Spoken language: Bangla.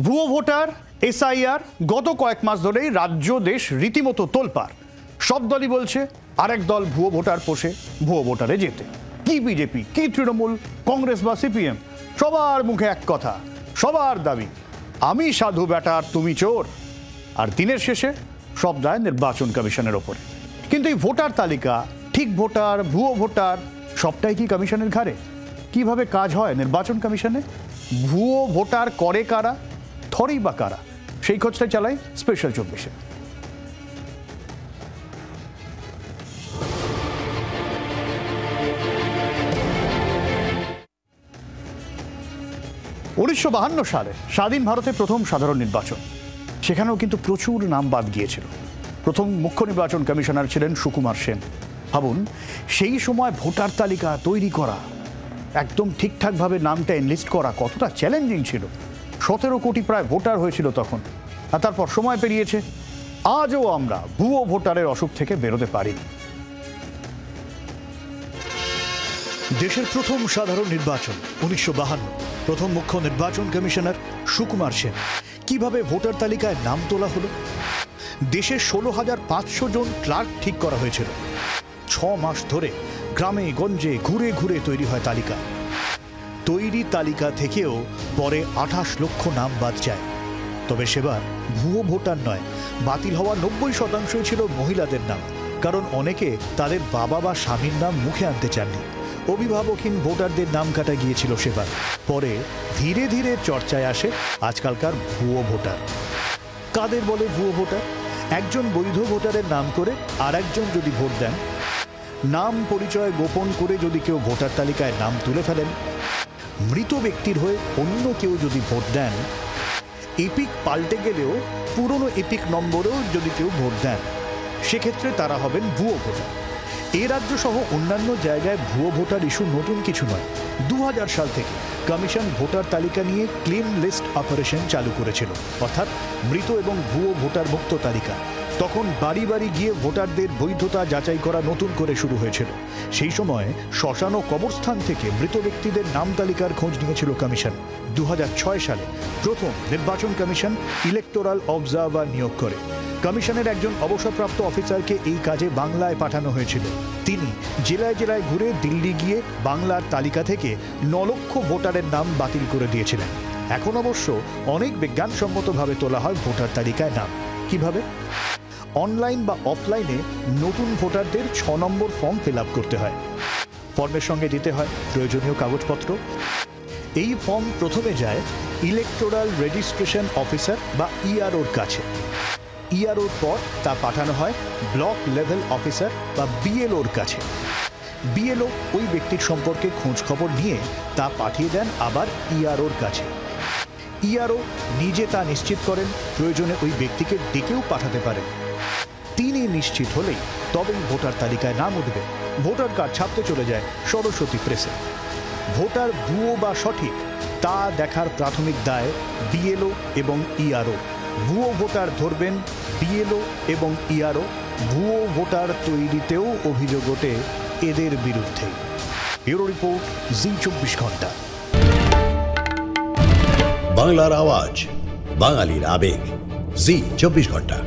ভুয়ো ভোটার, এসআইআর গত কয়েক মাস ধরেই রাজ্য দেশ রীতিমতো তোলপাড়। সব দলই বলছে আরেক দল ভুয়ো ভোটার পোষে ভুয়ো ভোটারে যেতে। কি বিজেপি, কি তৃণমূল কংগ্রেস বা সিপিএম, সবার মুখে এক কথা, সবার দাবি আমি সাধু বেটার তুমি চোর। আর দিনের শেষে সব দায় নির্বাচন কমিশনের ওপরে। কিন্তু এই ভোটার তালিকা, ঠিক ভোটার, ভুয়ো ভোটার সবটাই কি কমিশনের ঘাড়ে? কিভাবে কাজ হয় নির্বাচন কমিশনে? ভুয়ো ভোটার করে কারা, ধরেই বা কারা? সেই খোঁজটাই চালাই স্পেশাল 24-এ। উনিশশো 52 সালে স্বাধীন ভারতে প্রথম সাধারণ নির্বাচন, সেখানেও কিন্তু প্রচুর নাম বাদ গিয়েছিল। প্রথম মুখ্য নির্বাচন কমিশনার ছিলেন সুকুমার সেন। ভাবুন, সেই সময় ভোটার তালিকা তৈরি করা, একদম ঠিকঠাকভাবে নামটা এনলিস্ট করা কতটা চ্যালেঞ্জিং ছিল। 17 কোটি প্রায় ভোটার হয়েছিল তখন। আর তারপর সময় পেরিয়েছে, আজও আমরা ভুয়ো ভোটারের অসুখ থেকে বেরোতে পারিনি। দেশের প্রথম সাধারণ নির্বাচন 1952, প্রথম মুখ্য নির্বাচন কমিশনার সুকুমার সেন। কিভাবে ভোটার তালিকায় নাম তোলা হলো? দেশের 16,500 জন ক্লার্ক ঠিক করা হয়েছিল। 6 মাস ধরে গ্রামে গঞ্জে ঘুরে ঘুরে তৈরি হয় তালিকা। তৈরি তালিকা থেকেও পরে 28 লক্ষ নাম বাদ যায়। তবে সেবার ভুয়ো ভোটার নয়, বাতিল হওয়া 90% ছিল মহিলাদের নাম। কারণ অনেকে তাদের বাবা বা স্বামীর নাম মুখে আনতে চাননি। অভিভাবকহীন ভোটারদের নাম কাটা গিয়েছিল সেবার। পরে ধীরে ধীরে চর্চায় আসে আজকালকার ভুয়ো ভোটার। কাদের বলে ভুয়ো ভোটার? একজন বৈধ ভোটারের নাম করে আর একজন যদি ভোট দেন, নাম পরিচয় গোপন করে যদি কেউ ভোটার তালিকায় নাম তুলে ফেলেন, মৃত ব্যক্তির হয়ে অন্য কেউ যদি ভোট দেন, এপিক পাল্টে গেলেও পুরনো এপিক নম্বরেও যদি কেউ ভোট দেন, সেক্ষেত্রে তারা হবেন ভুয়ো ভোটার। এ রাজ্য সহ অন্যান্য জায়গায় ভুয়ো ভোটার ইস্যু নতুন কিছু নয়। 2000 সাল থেকে কমিশন ভোটার তালিকা নিয়ে ক্লিন লিস্ট অপারেশন চালু করেছিল, অর্থাৎ মৃত এবং ভুয়ো ভোটার মুক্ত তালিকা। তখন বাড়ি বাড়ি গিয়ে ভোটারদের বৈধতা যাচাই করা নতুন করে শুরু হয়েছিল। সেই সময় শ্মশান ও কবরস্থান থেকে মৃত ব্যক্তিদের নাম তালিকার খোঁজ নিয়েছিল কমিশন। 2006 সালে প্রথম নির্বাচন কমিশন ইলেকটোরাল অবজারভার নিয়োগ করে। কমিশনের একজন অবসরপ্রাপ্ত অফিসারকে এই কাজে বাংলায় পাঠানো হয়েছিল। তিনি জেলায় জেলায় ঘুরে দিল্লি গিয়ে বাংলার তালিকা থেকে 9 লক্ষ ভোটারের নাম বাতিল করে দিয়েছিলেন। এখন অবশ্য অনেক বিজ্ঞানসম্মতভাবে তোলা হয় ভোটার তালিকায় নাম। কিভাবে? অনলাইন বা অফলাইনে নতুন ভোটারদের 6 নম্বর ফর্ম ফিল আপ করতে হয়। ফর্মের সঙ্গে দিতে হয় প্রয়োজনীয় কাগজপত্র। এই ফর্ম প্রথমে যায় ইলেকটোরাল রেজিস্ট্রেশন অফিসার বা ইআরওর কাছে। ইআরওর পর তা পাঠানো হয় ব্লক লেভেল অফিসার বা বিএলওর কাছে। বিএলও ওই ব্যক্তির সম্পর্কে খোঁজ খবর নিয়ে তা পাঠিয়ে দেন আবার ইআরওর কাছে। ইআরও নিজে তা নিশ্চিত করেন, প্রয়োজনে ওই ব্যক্তিকে ডেকেও পাঠাতে পারেন। তিনি নিশ্চিত হলেই তবেই ভোটার তালিকায় নাম উঠবে। ভোটার কার্ড ছাপতে চলে যায় সরস্বতী প্রেসে। ভোটার ভুয়ো বা সঠিক তা দেখার প্রাথমিক দায় বিএলও এবং ইআরও। ভুয়ো ভোটার ধরবেন বিএলও এবং ইআরও। ভুয়ো ভোটার তৈরিতেও অভিযোগ ওঠে এদের বিরুদ্ধে। ব্যুরো রিপোর্ট, জি 24 ঘন্টা। বাংলার আওয়াজ, বাঙালির আবেগ, জি 24 ঘন্টা।